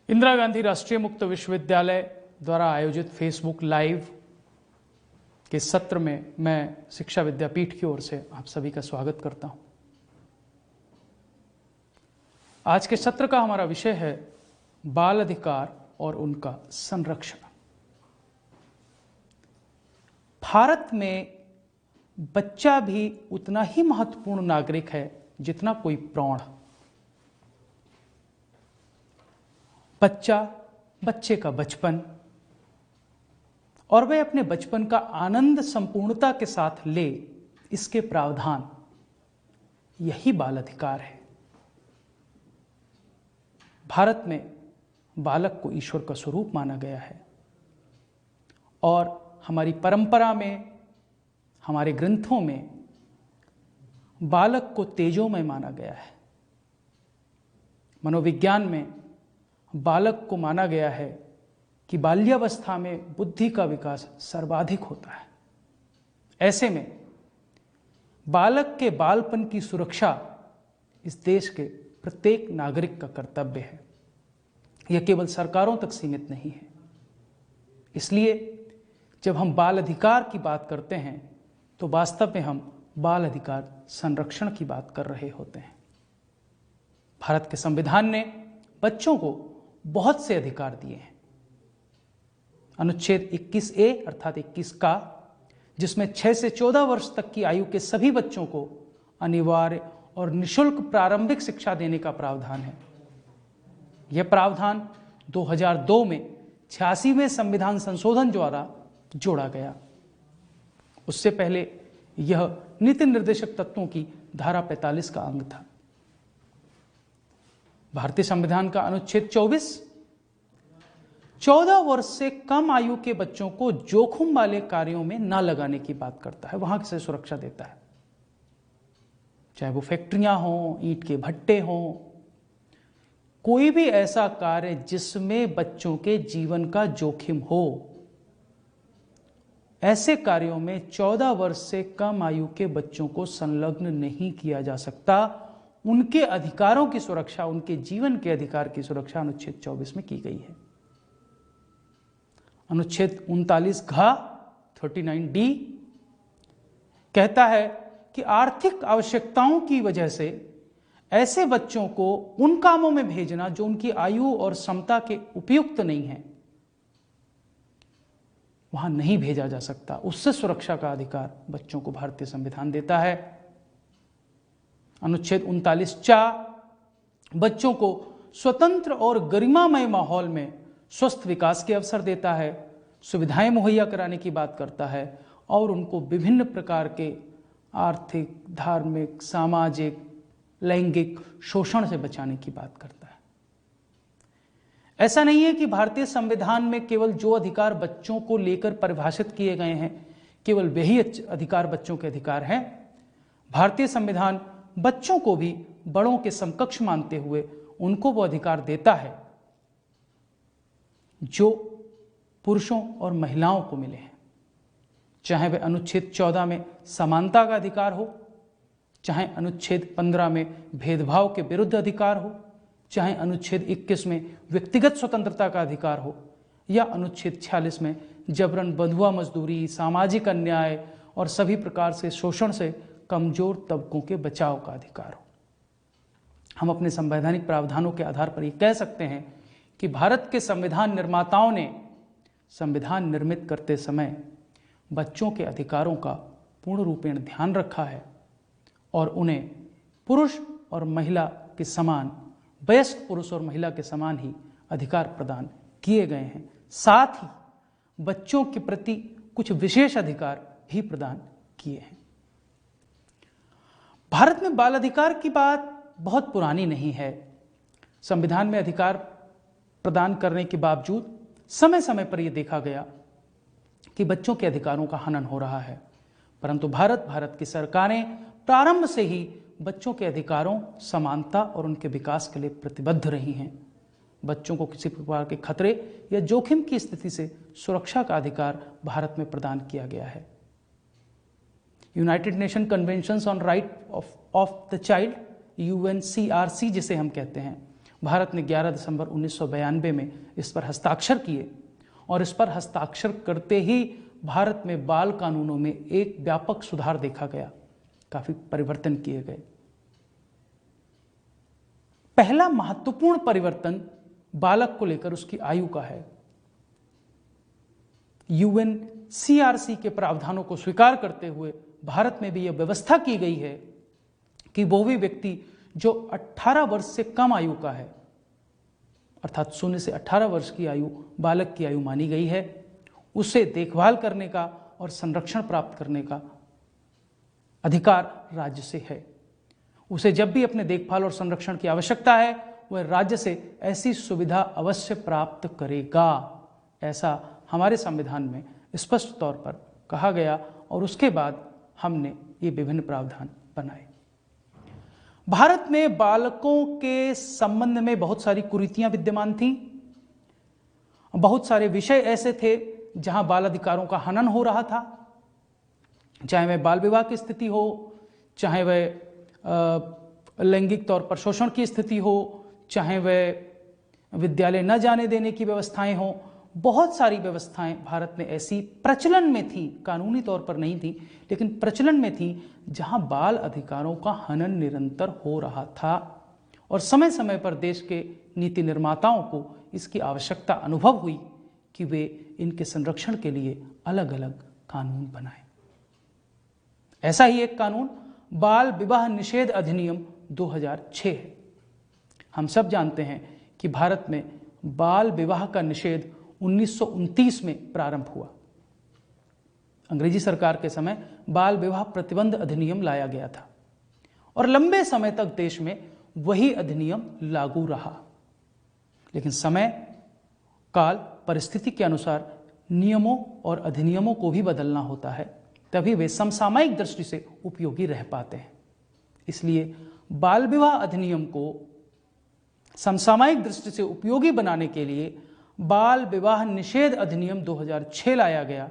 इंदिरा गांधी राष्ट्रीय मुक्त विश्वविद्यालय द्वारा आयोजित फेसबुक लाइव के सत्र में मैं शिक्षा विद्यापीठ की ओर से आप सभी का स्वागत करता हूं। आज के सत्र का हमारा विषय है बाल अधिकार और उनका संरक्षण। भारत में बच्चा भी उतना ही महत्वपूर्ण नागरिक है जितना कोई प्रौढ़। बच्चे का बचपन और वह अपने बचपन का आनंद संपूर्णता के साथ ले, इसके प्रावधान यही बाल अधिकार है। भारत में बालक को ईश्वर का स्वरूप माना गया है और हमारी परंपरा में, हमारे ग्रंथों में बालक को तेजोमय माना गया है। मनोविज्ञान में बालक को माना गया है कि बाल्यावस्था में बुद्धि का विकास सर्वाधिक होता है। ऐसे में बालक के बालपन की सुरक्षा इस देश के प्रत्येक नागरिक का कर्तव्य है। यह केवल सरकारों तक सीमित नहीं है। इसलिए जब हम बाल अधिकार की बात करते हैं तो वास्तव में हम बाल अधिकार संरक्षण की बात कर रहे होते हैं। भारत के संविधान ने बच्चों को बहुत से अधिकार दिए हैं। अनुच्छेद 21A अर्थात 21 का, जिसमें 6 से 14 वर्ष तक की आयु के सभी बच्चों को अनिवार्य और निःशुल्क प्रारंभिक शिक्षा देने का प्रावधान है। यह प्रावधान 2002 में 86वें संविधान संशोधन द्वारा जोड़ा गया। उससे पहले यह नीति निर्देशक तत्वों की धारा 45 का अंग था। भारतीय संविधान का अनुच्छेद 24 14 वर्ष से कम आयु के बच्चों को जोखिम वाले कार्यों में न लगाने की बात करता है, वहां से सुरक्षा देता है। चाहे वो फैक्ट्रियां हों, ईंट के भट्टे हों, कोई भी ऐसा कार्य जिसमें बच्चों के जीवन का जोखिम हो, ऐसे कार्यों में 14 वर्ष से कम आयु के बच्चों को संलग्न नहीं किया जा सकता। उनके अधिकारों की सुरक्षा, उनके जीवन के अधिकार की सुरक्षा अनुच्छेद 24 में की गई है। अनुच्छेद 39 घ 39D कहता है कि आर्थिक आवश्यकताओं की वजह से ऐसे बच्चों को उन कामों में भेजना जो उनकी आयु और क्षमता के उपयुक्त नहीं है, वहां नहीं भेजा जा सकता। उससे सुरक्षा का अधिकार बच्चों को भारतीय संविधान देता है। अनुच्छेद 39 बच्चों को स्वतंत्र और गरिमामय माहौल में स्वस्थ विकास के अवसर देता है, सुविधाएं मुहैया कराने की बात करता है और उनको विभिन्न प्रकार के आर्थिक, धार्मिक, सामाजिक, लैंगिक शोषण से बचाने की बात करता है। ऐसा नहीं है कि भारतीय संविधान में केवल जो अधिकार बच्चों को लेकर परिभाषित किए गए हैं केवल वही अधिकार बच्चों के अधिकार हैं। भारतीय संविधान बच्चों को भी बड़ों के समकक्ष मानते हुए उनको वो अधिकार देता है जो पुरुषों और महिलाओं को मिले हैं। चाहे वह अनुच्छेद 14 में समानता का अधिकार हो, चाहे अनुच्छेद 15 में भेदभाव के विरुद्ध अधिकार हो, चाहे अनुच्छेद 21 में व्यक्तिगत स्वतंत्रता का अधिकार हो, या अनुच्छेद 46 में जबरन बंधुआ मजदूरी, सामाजिक अन्याय और सभी प्रकार से शोषण से कमजोर तबकों के बचाव का अधिकार हो। हम अपने संवैधानिक प्रावधानों के आधार पर यह कह सकते हैं कि भारत के संविधान निर्माताओं ने संविधान निर्मित करते समय बच्चों के अधिकारों का पूर्ण रूपेण ध्यान रखा है और उन्हें पुरुष और महिला के समान, वयस्क पुरुष और महिला के समान ही अधिकार प्रदान किए गए हैं। साथ ही बच्चों के प्रति कुछ विशेष अधिकार भी प्रदान किए हैं। भारत में बाल अधिकार की बात बहुत पुरानी नहीं है। संविधान में अधिकार प्रदान करने के बावजूद समय समय पर यह देखा गया कि बच्चों के अधिकारों का हनन हो रहा है, परंतु भारत की सरकारें प्रारंभ से ही बच्चों के अधिकारों, समानता और उनके विकास के लिए प्रतिबद्ध रही हैं। बच्चों को किसी प्रकार के खतरे या जोखिम की स्थिति से सुरक्षा का अधिकार भारत में प्रदान किया गया है। United nation convention on right of the child, UNCRC जिसे हम कहते हैं, भारत ने 11 दिसंबर 1992 में इस पर हस्ताक्षर किए और इस पर हस्ताक्षर करते ही भारत में बाल कानूनों में एक व्यापक सुधार देखा गया, काफी परिवर्तन किए गए। पहला महत्वपूर्ण परिवर्तन बालक को लेकर उसकी आयु का है। यूएनसीआरसी के प्रावधानों को स्वीकार करते हुए भारत में भी यह व्यवस्था की गई है कि वो भी व्यक्ति जो 18 वर्ष से कम आयु का है, अर्थात 0 से 18 वर्ष की आयु बालक की आयु मानी गई है, उसे देखभाल करने का और संरक्षण प्राप्त करने का अधिकार राज्य से है। उसे जब भी अपने देखभाल और संरक्षण की आवश्यकता है वह राज्य से ऐसी सुविधा अवश्य प्राप्त करेगा, ऐसा हमारे संविधान में स्पष्ट तौर पर कहा गया और उसके बाद हमने ये विभिन्न प्रावधान बनाए। भारत में बालकों के संबंध में बहुत सारी कुरीतियां विद्यमान थीं। बहुत सारे विषय ऐसे थे जहां बाल अधिकारों का हनन हो रहा था, चाहे वह बाल विवाह की स्थिति हो, चाहे वह लैंगिक तौर पर शोषण की स्थिति हो, चाहे वह विद्यालय न जाने देने की व्यवस्थाएं हो। बहुत सारी व्यवस्थाएं भारत में ऐसी प्रचलन में थी, कानूनी तौर पर नहीं थी लेकिन प्रचलन में थी, जहां बाल अधिकारों का हनन निरंतर हो रहा था और समय समय पर देश के नीति निर्माताओं को इसकी आवश्यकता अनुभव हुई कि वे इनके संरक्षण के लिए अलग अलग कानून बनाएं। ऐसा ही एक कानून बाल विवाह निषेध अधिनियम 2006 है। हम सब जानते हैं कि भारत में बाल विवाह का निषेध 1929 में प्रारंभ हुआ। अंग्रेजी सरकार के समय बाल विवाह प्रतिबंध अधिनियम लाया गया था और लंबे समय तक देश में वही अधिनियम लागू रहा, लेकिन समय काल परिस्थिति के अनुसार नियमों और अधिनियमों को भी बदलना होता है, तभी वे समसामयिक दृष्टि से उपयोगी रह पाते हैं। इसलिए बाल विवाह अधिनियम को समसामयिक दृष्टि से उपयोगी बनाने के लिए बाल विवाह निषेध अधिनियम 2006 लाया गया,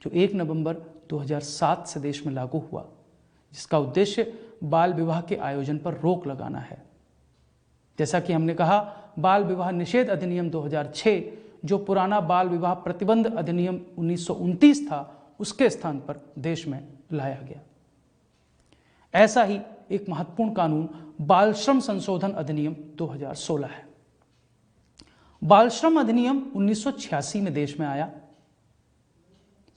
जो 1 नवंबर 2007 से देश में लागू हुआ, जिसका उद्देश्य बाल विवाह के आयोजन पर रोक लगाना है। जैसा कि हमने कहा, बाल विवाह निषेध अधिनियम 2006 जो पुराना बाल विवाह प्रतिबंध अधिनियम 1929 था, उसके स्थान पर देश में लाया गया। ऐसा ही एक महत्वपूर्ण कानून बाल श्रम संशोधन अधिनियम 2016 है। बाल श्रम अधिनियम 1986 में देश में आया।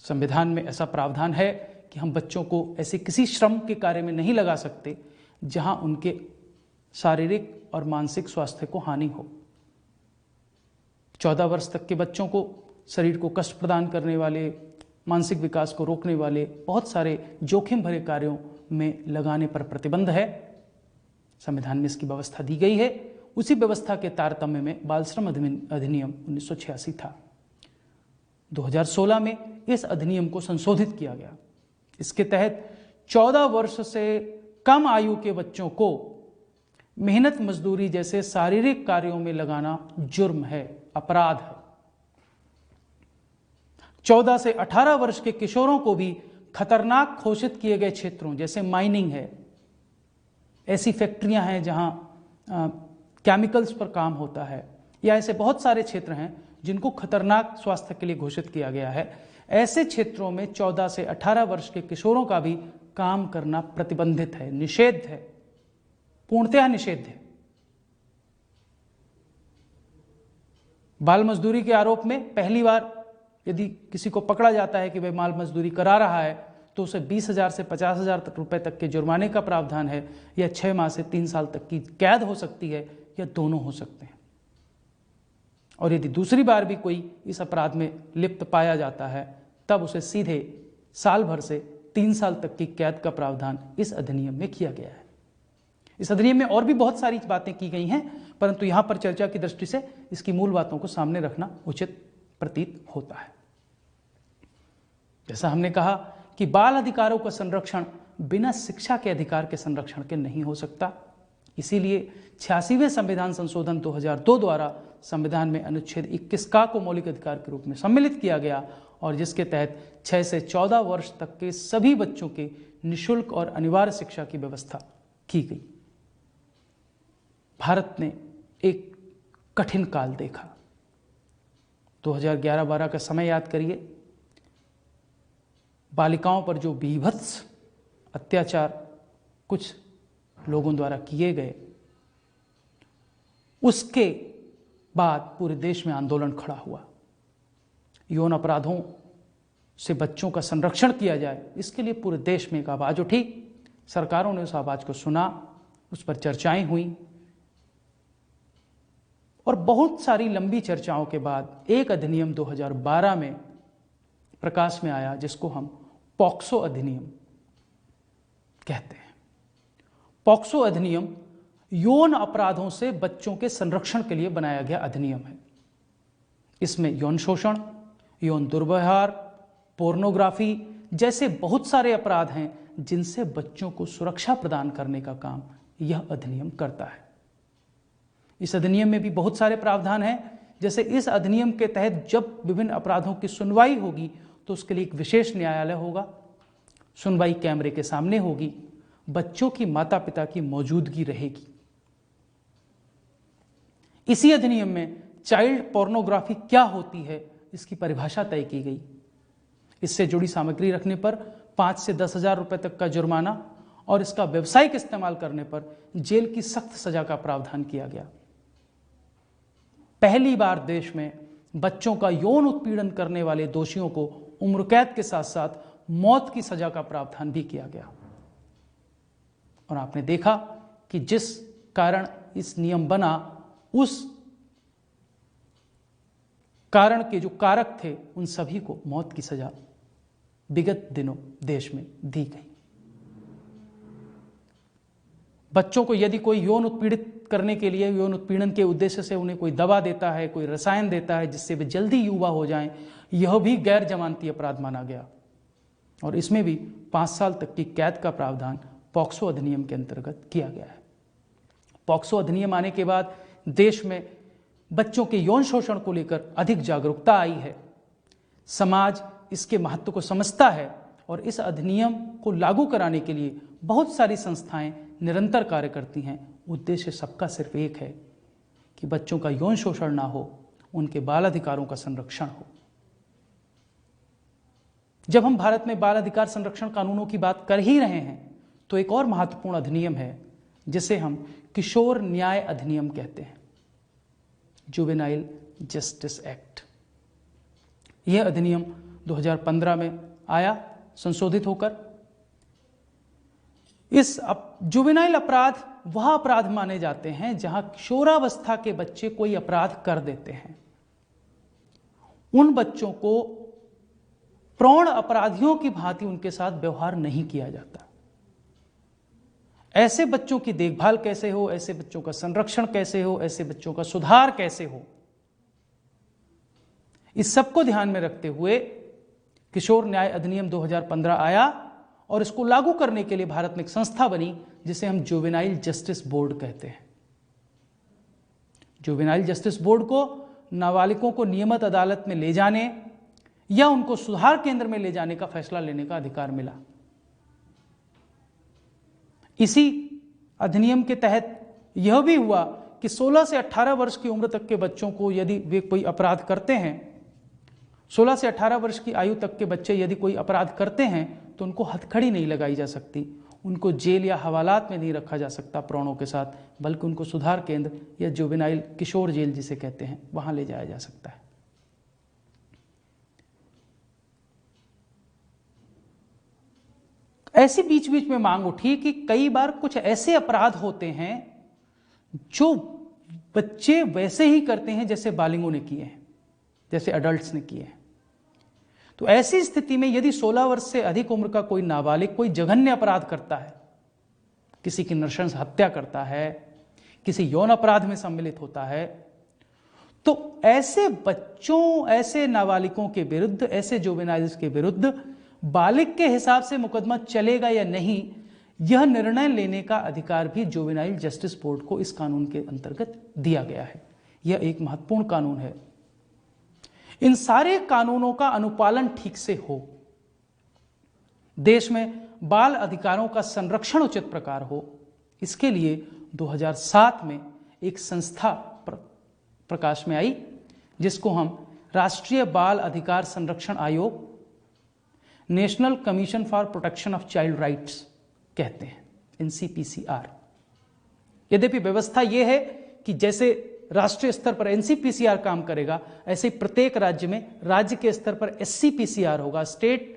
संविधान में ऐसा प्रावधान है कि हम बच्चों को ऐसे किसी श्रम के कार्य में नहीं लगा सकते जहां उनके शारीरिक और मानसिक स्वास्थ्य को हानि हो। 14 वर्ष तक के बच्चों को शरीर को कष्ट प्रदान करने वाले, मानसिक विकास को रोकने वाले बहुत सारे जोखिम भरे कार्यों में लगाने पर प्रतिबंध है। संविधान में इसकी व्यवस्था दी गई है। उसी व्यवस्था के तारतम्य में बाल श्रम अधिनियम 1986 था। 2016 में इस अधिनियम को संशोधित किया गया। इसके तहत 14 वर्ष से कम आयु के बच्चों को मेहनत मजदूरी जैसे शारीरिक कार्यों में लगाना जुर्म है, अपराध है। 14 से 18 वर्ष के किशोरों को भी खतरनाक घोषित किए गए क्षेत्रों जैसे माइनिंग है, ऐसी फैक्ट्रियां हैं जहां केमिकल्स पर काम होता है, या ऐसे बहुत सारे क्षेत्र हैं जिनको खतरनाक स्वास्थ्य के लिए घोषित किया गया है। ऐसे क्षेत्रों में 14 से 18 वर्ष के किशोरों का भी काम करना प्रतिबंधित है, निषेध है, पूर्णतः निषेध है। बाल मजदूरी के आरोप में पहली बार यदि किसी को पकड़ा जाता है कि वह बाल मजदूरी करा रहा है तो उसे 20,000 से 50,000 रुपए तक के जुर्माने का प्रावधान है, या 6 माह से 3 साल तक की कैद हो सकती है, या दोनों हो सकते हैं। और यदि दूसरी बार भी कोई इस अपराध में लिप्त पाया जाता है तब उसे सीधे साल भर से 3 साल तक की कैद का प्रावधान इस अधिनियम में किया गया है। इस अधिनियम में और भी बहुत सारी बातें की गई हैं, परंतु यहां पर चर्चा की दृष्टि से इसकी मूल बातों को सामने रखना उचित प्रतीत होता है। जैसा हमने कहा कि बाल अधिकारों का संरक्षण बिना शिक्षा के अधिकार के संरक्षण के नहीं हो सकता। इसीलिए 86वें संविधान संशोधन 2002 द्वारा संविधान में अनुच्छेद 21 को मौलिक अधिकार के रूप में सम्मिलित किया गया और जिसके तहत 6 से 14 वर्ष तक के सभी बच्चों के निःशुल्क और अनिवार्य शिक्षा की व्यवस्था की गई। भारत ने एक कठिन काल देखा। 2011-12 का समय याद करिए। बालिकाओं पर जो बीभत्स अत्याचार कुछ लोगों द्वारा किए गए, उसके बाद पूरे देश में आंदोलन खड़ा हुआ। यौन अपराधों से बच्चों का संरक्षण किया जाए, इसके लिए पूरे देश में एक आवाज उठी। सरकारों ने उस आवाज को सुना, उस पर चर्चाएं हुई और बहुत सारी लंबी चर्चाओं के बाद एक अधिनियम 2012 में प्रकाश में आया, जिसको हम पॉक्सो अधिनियम कहते हैं। पॉक्सो अधिनियम यौन अपराधों से बच्चों के संरक्षण के लिए बनाया गया अधिनियम है। इसमें यौन शोषण, यौन दुर्व्यवहार, पोर्नोग्राफी जैसे बहुत सारे अपराध हैं जिनसे बच्चों को सुरक्षा प्रदान करने का काम यह अधिनियम करता है। इस अधिनियम में भी बहुत सारे प्रावधान हैं। जैसे इस अधिनियम के तहत जब विभिन्न अपराधों की सुनवाई होगी तो उसके लिए एक विशेष न्यायालय होगा, सुनवाई कैमरे के सामने होगी, बच्चों की माता पिता की मौजूदगी रहेगी। इसी अधिनियम में चाइल्ड पोर्नोग्राफी क्या होती है इसकी परिभाषा तय की गई। इससे जुड़ी सामग्री रखने पर 5 से 10,000 रुपए तक का जुर्माना और इसका व्यावसायिक इस्तेमाल करने पर जेल की सख्त सजा का प्रावधान किया गया। पहली बार देश में बच्चों का यौन उत्पीड़न करने वाले दोषियों को उम्र कैद के साथ साथ मौत की सजा का प्रावधान भी किया गया। और आपने देखा कि जिस कारण इस नियम बना, उस कारण के जो कारक थे उन सभी को मौत की सजा विगत दिनों देश में दी गई। बच्चों को यदि कोई यौन उत्पीड़ित करने के लिए, यौन उत्पीड़न के उद्देश्य से उन्हें कोई दवा देता है, कोई रसायन देता है जिससे वे जल्दी युवा हो जाएं, यह भी गैर जमानती अपराध माना गया और इसमें भी 5 साल तक की कैद का प्रावधान पॉक्सो अधिनियम के अंतर्गत किया गया है। पॉक्सो अधिनियम आने के बाद देश में बच्चों के यौन शोषण को लेकर अधिक जागरूकता आई है। समाज इसके महत्व को समझता है और इस अधिनियम को लागू कराने के लिए बहुत सारी संस्थाएं निरंतर कार्य करती हैं। उद्देश्य सबका सिर्फ एक है कि बच्चों का यौन शोषण ना हो, उनके बाल अधिकारों का संरक्षण हो। जब हम भारत में बाल अधिकार संरक्षण कानूनों की बात कर ही रहे हैं तो एक और महत्वपूर्ण अधिनियम है जिसे हम किशोर न्याय अधिनियम कहते हैं, जुवेनाइल जस्टिस एक्ट। यह अधिनियम 2015 में आया संशोधित होकर। इस जुवेनाइल अपराध वह अपराध माने जाते हैं जहां किशोरावस्था के बच्चे कोई अपराध कर देते हैं। उन बच्चों को प्रौढ़ अपराधियों की भांति उनके साथ व्यवहार नहीं किया जाता। ऐसे बच्चों की देखभाल कैसे हो, ऐसे बच्चों का संरक्षण कैसे हो, ऐसे बच्चों का सुधार कैसे हो, इस सबको ध्यान में रखते हुए किशोर न्याय अधिनियम 2015 आया और इसको लागू करने के लिए भारत में एक संस्था बनी जिसे हम जुवेनाइल जस्टिस बोर्ड कहते हैं। जुवेनाइल जस्टिस बोर्ड को नाबालिगों को नियमित अदालत में ले जाने या उनको सुधार केंद्र में ले जाने का फैसला लेने का अधिकार मिला। इसी अधिनियम के तहत यह भी हुआ कि 16 से 18 वर्ष की उम्र तक के बच्चों को यदि वे कोई अपराध करते हैं, 16 से 18 वर्ष की आयु तक के बच्चे यदि कोई अपराध करते हैं तो उनको हथकड़ी नहीं लगाई जा सकती, उनको जेल या हवालात में नहीं रखा जा सकता प्रौढ़ों के साथ, बल्कि उनको सुधार केंद्र या जुवेनाइल किशोर जेल जिसे कहते हैं वहां ले जाया जा सकता है। ऐसी बीच बीच में मांग उठी कि कई बार कुछ ऐसे अपराध होते हैं जो बच्चे वैसे ही करते हैं जैसे बालिगों ने किए हैं, जैसे अडल्ट्स ने किए हैं। तो ऐसी स्थिति में यदि 16 वर्ष से अधिक उम्र का कोई नाबालिग कोई जघन्य अपराध करता है, किसी की नृशंस हत्या करता है, किसी यौन अपराध में सम्मिलित होता है, तो ऐसे बच्चों, ऐसे नाबालिगों के विरुद्ध, ऐसे जुवेनाइल्स के विरुद्ध बालिग के हिसाब से मुकदमा चलेगा या नहीं, यह निर्णय लेने का अधिकार भी जुवेनाइल जस्टिस बोर्ड को इस कानून के अंतर्गत दिया गया है। यह एक महत्वपूर्ण कानून है। इन सारे कानूनों का अनुपालन ठीक से हो, देश में बाल अधिकारों का संरक्षण उचित प्रकार हो, इसके लिए 2007 में एक संस्था प्रकाश में आई, जिसको हम राष्ट्रीय बाल अधिकार संरक्षण आयोग, national commission for protection of child rights कहते हैं, NCPCR। यद्यपि व्यवस्था यह है कि जैसे राष्ट्रीय स्तर पर NCPCR काम करेगा, ऐसे ही प्रत्येक राज्य में राज्य के स्तर पर SCPCR होगा, state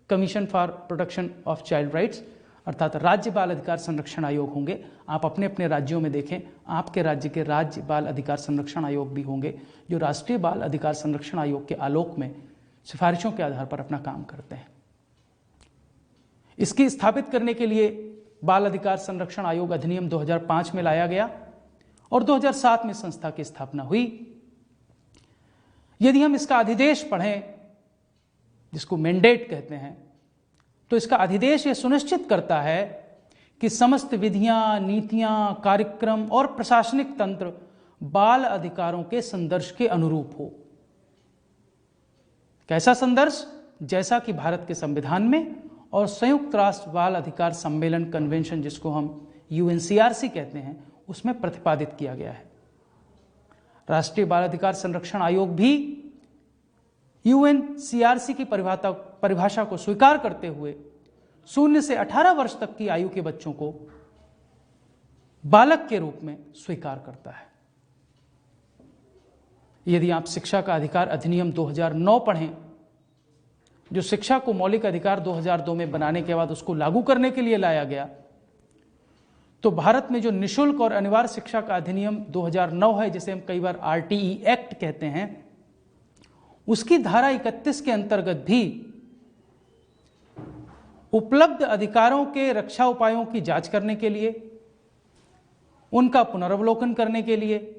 commission for protection of child rights, अर्थात राज्य बाल अधिकार संरक्षण आयोग होंगे। आप अपने अपने राज्यों में देखें, आपके राज्य के राज्य बाल अधिकार संरक्षण आयोग भी होंगे, जो राष्ट्रीय बाल अधिकार संरक्षण आयोग के आलोक में सिफारिशों के आधार पर अपना काम करते हैं। इसकी स्थापित करने के लिए बाल अधिकार संरक्षण आयोग अधिनियम 2005 में लाया गया और 2007 में संस्था की स्थापना हुई। यदि हम इसका अधिदेश पढ़ें, जिसको मैंडेट कहते हैं, तो इसका अधिदेश यह सुनिश्चित करता है कि समस्त विधियां, नीतियां, कार्यक्रम और प्रशासनिक तंत्र बाल अधिकारों के संदर्श के अनुरूप हो। कैसा संदर्श? जैसा कि भारत के संविधान में और संयुक्त राष्ट्र बाल अधिकार सम्मेलन कन्वेंशन, जिसको हम UNCRC कहते हैं, उसमें प्रतिपादित किया गया है। राष्ट्रीय बाल अधिकार संरक्षण आयोग भी UNCRC की परिभाषा को स्वीकार करते हुए 0 से 18 वर्ष तक की आयु के बच्चों को बालक के रूप में स्वीकार करता है। यदि आप शिक्षा का अधिकार अधिनियम 2009 पढ़ें, जो शिक्षा को मौलिक अधिकार 2002 में बनाने के बाद उसको लागू करने के लिए लाया गया, तो भारत में जो निःशुल्क और अनिवार्य शिक्षा का अधिनियम 2009 है, जिसे हम कई बार RTE एक्ट कहते हैं, उसकी धारा 31 के अंतर्गत भी उपलब्ध अधिकारों के रक्षा उपायों की जांच करने के लिए, उनका पुनर्वलोकन करने के लिए,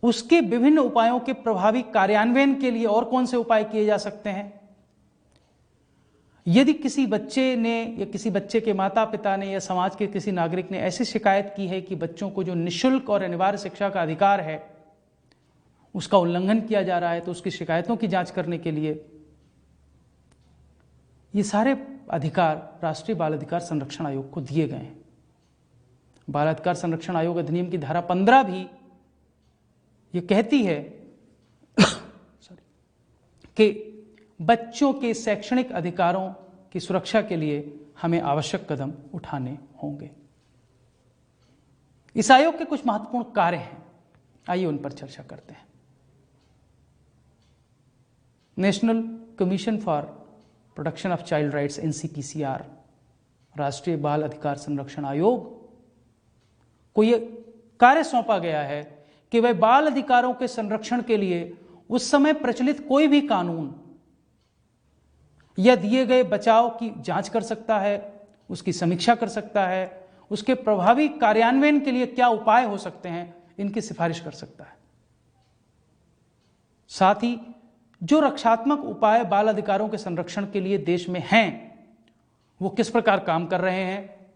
उसके विभिन्न उपायों के प्रभावी कार्यान्वयन के लिए और कौन से उपाय किए जा सकते हैं। यदि किसी बच्चे ने या किसी बच्चे के माता पिता ने या समाज के किसी नागरिक ने ऐसी शिकायत की है कि बच्चों को जो निःशुल्क और अनिवार्य शिक्षा का अधिकार है उसका उल्लंघन किया जा रहा है, तो उसकी शिकायतों की जांच करने के लिए ये सारे अधिकार राष्ट्रीय बाल अधिकार संरक्षण आयोग को दिए गए हैं। बाल अधिकार संरक्षण आयोग अधिनियम की धारा 15 भी ये कहती है कि बच्चों के शैक्षणिक अधिकारों की सुरक्षा के लिए हमें आवश्यक कदम उठाने होंगे। इस आयोग के कुछ महत्वपूर्ण कार्य हैं, आइए उन पर चर्चा करते हैं। National commission for protection of child rights NCPCR, राष्ट्रीय बाल अधिकार संरक्षण आयोग को यह कार्य सौंपा गया है कि वह बाल अधिकारों के संरक्षण के लिए उस समय प्रचलित कोई भी कानून या दिए गए बचाव की जांच कर सकता है, उसकी समीक्षा कर सकता है, उसके प्रभावी कार्यान्वयन के लिए क्या उपाय हो सकते हैं, इनकी सिफारिश कर सकता है। साथ ही जो रक्षात्मक उपाय बाल अधिकारों के संरक्षण के लिए देश में हैं, वो किस प्रकार काम कर रहे हैं,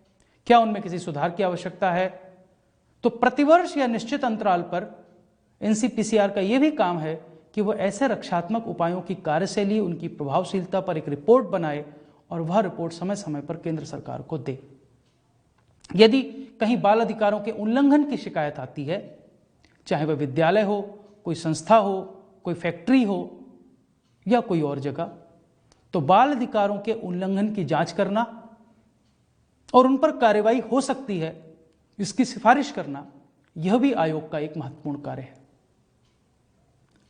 क्या उनमें किसी सुधार की आवश्यकता है। तो प्रतिवर्ष या निश्चित अंतराल पर NCPCR का यह भी काम है कि वह ऐसे रक्षात्मक उपायों की कार्यशैली, उनकी प्रभावशीलता पर एक रिपोर्ट बनाए और वह रिपोर्ट समय समय पर केंद्र सरकार को दे। यदि कहीं बाल अधिकारों के उल्लंघन की शिकायत आती है, चाहे वह विद्यालय हो, कोई संस्था हो, कोई फैक्ट्री हो या कोई और जगह, तो बाल अधिकारों के उल्लंघन की जांच करना और उन पर कार्रवाई हो सकती है, इसकी सिफारिश करना, यह भी आयोग का एक महत्वपूर्ण कार्य है।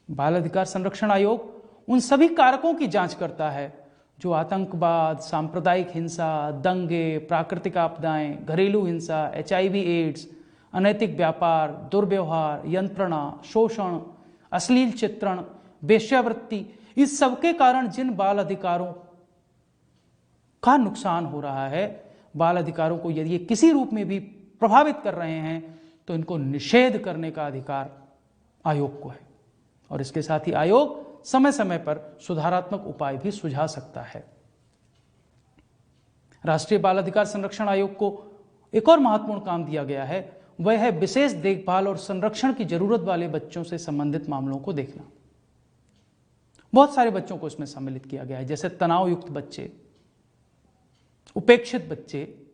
बाल अधिकार संरक्षण आयोग उन सभी कारकों की जांच करता है जो आतंकवाद, सांप्रदायिक हिंसा, दंगे, प्राकृतिक आपदाएं, घरेलू हिंसा, HIV एड्स, अनैतिक व्यापार, दुर्व्यवहार, यंत्रणा, शोषण, अश्लील चित्रण, वेश्यावृत्ति, इस सबके कारण जिन बाल अधिकारों का नुकसान हो रहा है, बाल अधिकारों को यदि ये किसी रूप में भी प्रभावित कर रहे हैं, तो इनको निषेध करने का अधिकार आयोग को है। और इसके साथ ही आयोग समय समय पर सुधारात्मक उपाय भी सुझा सकता है। राष्ट्रीय बाल अधिकार संरक्षण आयोग को एक और महत्वपूर्ण काम दिया गया है, वह है विशेष देखभाल और संरक्षण की जरूरत वाले बच्चों से संबंधित मामलों को देखना। बहुत सारे बच्चों को इसमें सम्मिलित किया गया है, जैसे तनाव युक्त बच्चे, उपेक्षित बच्चे,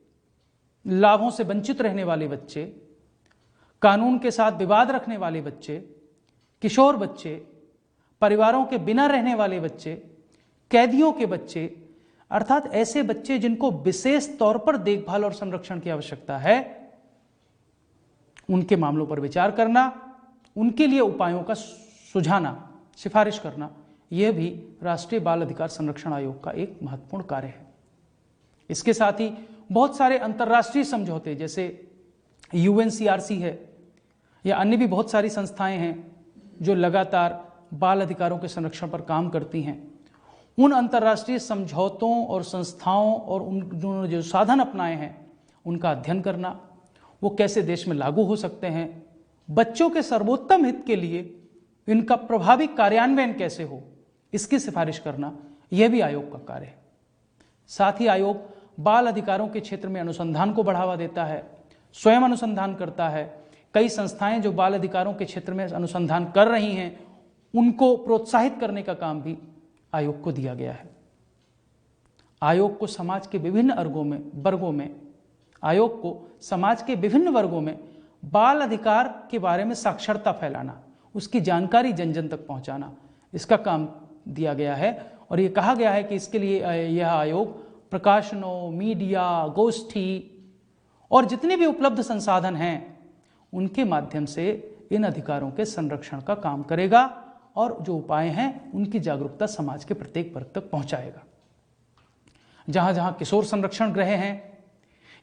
लाभों से वंचित रहने वाले बच्चे, कानून के साथ विवाद रखने वाले बच्चे, किशोर बच्चे, परिवारों के बिना रहने वाले बच्चे, कैदियों के बच्चे, अर्थात ऐसे बच्चे जिनको विशेष तौर पर देखभाल और संरक्षण की आवश्यकता है, उनके मामलों पर विचार करना, उनके लिए उपायों का सुझाना, सिफारिश करना, यह भी राष्ट्रीय बाल अधिकार संरक्षण आयोग का एक महत्वपूर्ण कार्य है। इसके साथ ही बहुत सारे अंतर्राष्ट्रीय समझौते जैसे UNCRC है या अन्य भी बहुत सारी संस्थाएं हैं जो लगातार बाल अधिकारों के संरक्षण पर काम करती हैं। उन अंतर्राष्ट्रीय समझौतों और संस्थाओं और उन्होंने जो साधन अपनाए हैं उनका अध्ययन करना, वो कैसे देश में लागू हो सकते हैं, बच्चों के सर्वोत्तम हित के लिए इनका प्रभावी कार्यान्वयन कैसे हो, इसकी सिफारिश करना, यह भी आयोग का कार्य है। साथ ही आयोग बाल अधिकारों के क्षेत्र में अनुसंधान को बढ़ावा देता है, स्वयं अनुसंधान करता है। कई संस्थाएं जो बाल अधिकारों के क्षेत्र में अनुसंधान कर रही हैं, उनको प्रोत्साहित करने का काम भी आयोग को दिया गया है। आयोग को समाज के विभिन्न वर्गों में बाल अधिकार के बारे में साक्षरता फैलाना, उसकी जानकारी जन जन तक पहुंचाना, इसका काम दिया गया है। और ये कहा गया है कि इसके लिए यह आयोग प्रकाशनों, मीडिया, गोष्ठी और जितने भी उपलब्ध संसाधन हैं उनके माध्यम से इन अधिकारों के संरक्षण का काम करेगा और जो उपाय हैं उनकी जागरूकता समाज के प्रत्येक वर्ग तक पहुंचाएगा। जहां जहां किशोर संरक्षण गृह हैं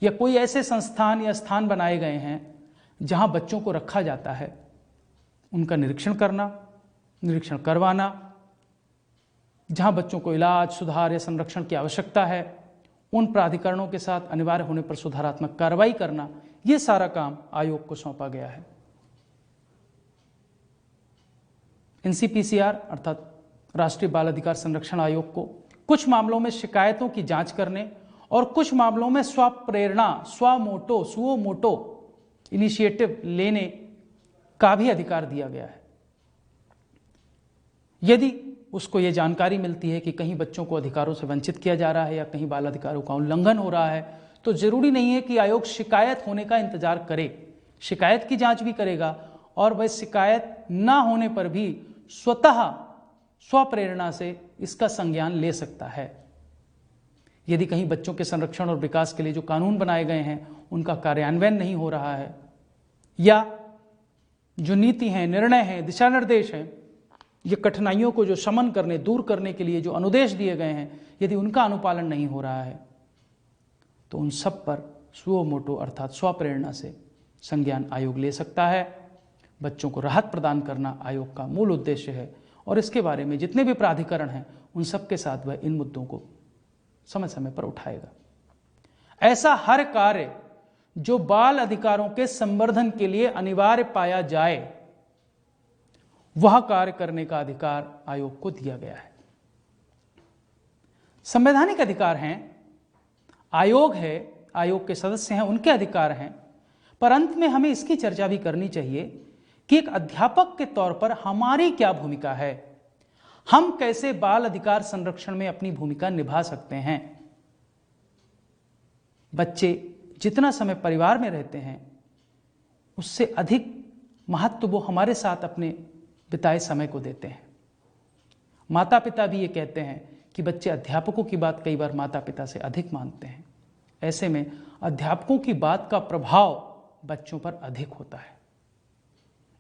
या कोई ऐसे संस्थान या स्थान बनाए गए हैं जहां बच्चों को रखा जाता है, उनका निरीक्षण करवाना, जहां बच्चों को इलाज, सुधार या संरक्षण की आवश्यकता है, उन प्राधिकरणों के साथ अनिवार्य होने पर सुधारात्मक कार्रवाई करना, यह सारा काम आयोग को सौंपा गया है। NCPCR अर्थात राष्ट्रीय बाल अधिकार संरक्षण आयोग को कुछ मामलों में शिकायतों की जांच करने और कुछ मामलों में स्वप्रेरणा, सुओ मोटो इनिशिएटिव लेने का भी अधिकार दिया गया है। यदि उसको ये जानकारी मिलती है कि कहीं बच्चों को अधिकारों से वंचित किया जा रहा है या कहीं बाल अधिकारों का उल्लंघन हो रहा है, तो जरूरी नहीं है कि आयोग शिकायत होने का इंतजार करे, शिकायत की जांच भी करेगा और वह शिकायत ना होने पर भी स्वतः स्वप्रेरणा से इसका संज्ञान ले सकता है। यदि कहीं बच्चों के संरक्षण और विकास के लिए जो कानून बनाए गए हैं उनका कार्यान्वयन नहीं हो रहा है या जो नीति हैं, निर्णय हैं, दिशा निर्देश हैं, ये कठिनाइयों को जो शमन करने, दूर करने के लिए जो अनुदेश दिए गए हैं, यदि उनका अनुपालन नहीं हो रहा है तो उन सब पर सुओ मोटो अर्थात स्वप्रेरणा से संज्ञान आयोग ले सकता है। बच्चों को राहत प्रदान करना आयोग का मूल उद्देश्य है और इसके बारे में जितने भी प्राधिकरण हैं उन सब के साथ वह इन मुद्दों को समय समय पर उठाएगा। ऐसा हर कार्य जो बाल अधिकारों के संवर्धन के लिए अनिवार्य पाया जाए, वह कार्य करने का अधिकार आयोग को दिया गया है। संवैधानिक अधिकार हैं, आयोग है, आयोग के सदस्य हैं, उनके अधिकार हैं, पर अंत में हमें इसकी चर्चा भी करनी चाहिए कि एक अध्यापक के तौर पर हमारी क्या भूमिका है, हम कैसे बाल अधिकार संरक्षण में अपनी भूमिका निभा सकते हैं। बच्चे जितना समय परिवार में रहते हैं उससे अधिक महत्व वो हमारे साथ अपने बिताए समय को देते हैं। माता पिता भी ये कहते हैं कि बच्चे अध्यापकों की बात कई बार माता पिता से अधिक मानते हैं। ऐसे में अध्यापकों की बात का प्रभाव बच्चों पर अधिक होता है।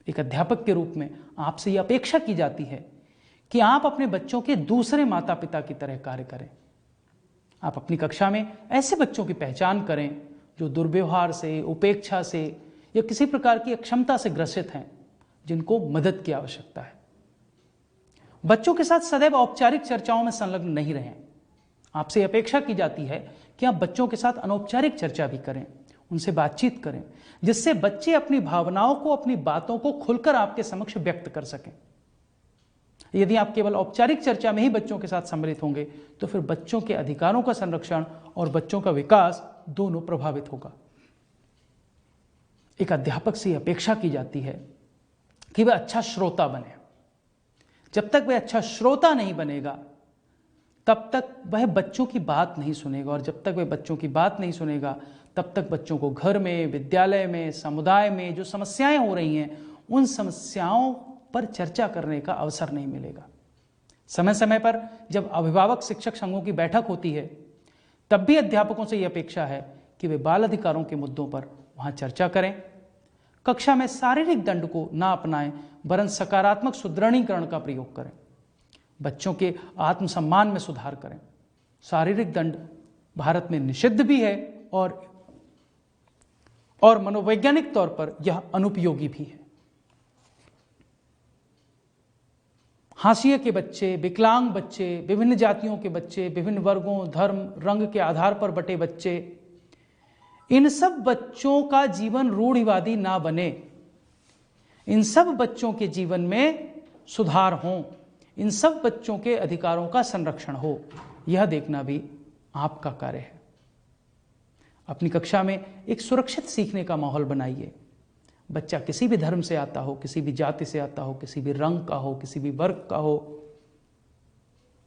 एक अध्यापक के रूप में आपसे ये अपेक्षा की जाती है कि आप अपने बच्चों के दूसरे माता पिता की तरह कार्य करें। आप अपनी कक्षा में ऐसे बच्चों की पहचान करें जो दुर्व्यवहार से, उपेक्षा से या किसी प्रकार की अक्षमता से ग्रसित हैं, जिनको मदद की आवश्यकता है। बच्चों के साथ सदैव औपचारिक चर्चाओं में संलग्न नहीं रहें। आपसे अपेक्षा की जाती है कि आप बच्चों के साथ अनौपचारिक चर्चा भी करें, उनसे बातचीत करें, जिससे बच्चे अपनी भावनाओं को, अपनी बातों को खुलकर आपके समक्ष व्यक्त कर सकें। यदि आप केवल औपचारिक चर्चा में ही बच्चों के साथ सम्मिलित होंगे तो फिर बच्चों के अधिकारों का संरक्षण और बच्चों का विकास दोनों प्रभावित होगा। एक अध्यापक से अपेक्षा की जाती है कि वह अच्छा श्रोता बने। जब तक वह अच्छा श्रोता नहीं बनेगा तब तक वह बच्चों की बात नहीं सुनेगा, और जब तक वह बच्चों की बात नहीं सुनेगा तब तक बच्चों को घर में, विद्यालय में, समुदाय में जो समस्याएं हो रही हैं उन समस्याओं पर चर्चा करने का अवसर नहीं मिलेगा। समय समय पर जब अभिभावक शिक्षक संघों की बैठक होती है तब भी अध्यापकों से यह अपेक्षा है कि वे बाल अधिकारों के मुद्दों पर वहां चर्चा करें। कक्षा में शारीरिक दंड को ना अपनाएं, वरन सकारात्मक सुदृढ़ीकरण का प्रयोग करें। बच्चों के आत्मसम्मान में सुधार करें। शारीरिक दंड भारत में निषिद्ध भी है और मनोवैज्ञानिक तौर पर यह अनुपयोगी भी है। हाशिए के बच्चे, विकलांग बच्चे, विभिन्न जातियों के बच्चे, विभिन्न वर्गों, धर्म, रंग के आधार पर बटे बच्चे, इन सब बच्चों का जीवन रूढ़िवादी ना बने। इन सब बच्चों के जीवन में सुधार हो, इन सब बच्चों के अधिकारों का संरक्षण हो, यह देखना भी आपका कार्य है। अपनी कक्षा में एक सुरक्षित सीखने का माहौल बनाइए। बच्चा किसी भी धर्म से आता हो, किसी भी जाति से आता हो, किसी भी रंग का हो, किसी भी वर्ग का हो,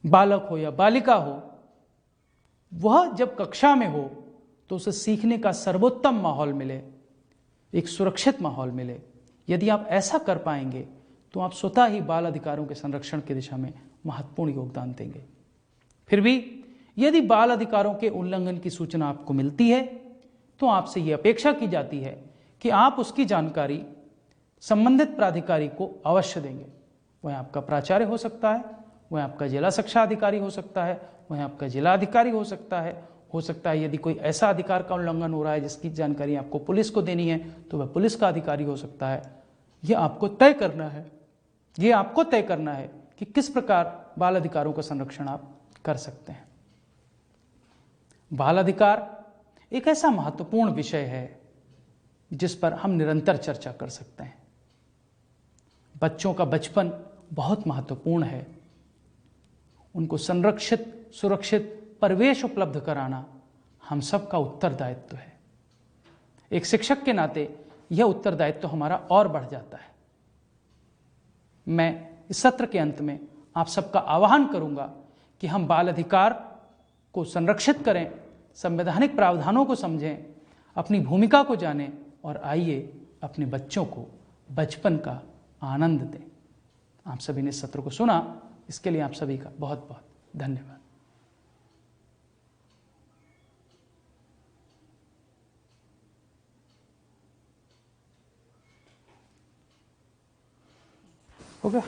बालक हो या बालिका हो, वह जब कक्षा में हो तो उसे सीखने का सर्वोत्तम माहौल मिले, एक सुरक्षित माहौल मिले। यदि आप ऐसा कर पाएंगे तो आप स्वतः ही बाल अधिकारों के संरक्षण की दिशा में महत्वपूर्ण योगदान देंगे। फिर भी यदि बाल अधिकारों के उल्लंघन की सूचना आपको मिलती है तो आपसे यह अपेक्षा की जाती है कि आप उसकी जानकारी संबंधित प्राधिकारी को अवश्य देंगे। वह आपका प्राचार्य हो सकता है, वह आपका जिला शिक्षा अधिकारी हो सकता है, वह आपका जिला अधिकारी हो सकता है यदि कोई ऐसा अधिकार का उल्लंघन हो रहा है जिसकी जानकारी आपको पुलिस को देनी है तो वह पुलिस का अधिकारी हो सकता है। यह आपको तय करना है कि किस प्रकार बाल अधिकारों का संरक्षण आप कर सकते हैं। बाल अधिकार एक ऐसा महत्वपूर्ण विषय है जिस पर हम निरंतर चर्चा कर सकते हैं। बच्चों का बचपन बहुत महत्वपूर्ण है। उनको संरक्षित, सुरक्षित परिवेश उपलब्ध कराना हम सबका उत्तरदायित्व है। एक शिक्षक के नाते यह उत्तरदायित्व हमारा और बढ़ जाता है। मैं इस सत्र के अंत में आप सबका आह्वान करूंगा कि हम बाल अधिकार को संरक्षित करें, संवैधानिक प्रावधानों को समझें, अपनी भूमिका को जानें और आइए अपने बच्चों को बचपन का आनंद दें। आप सभी ने इस सत्र को सुना, इसके लिए आप सभी का बहुत बहुत धन्यवाद। हो गया।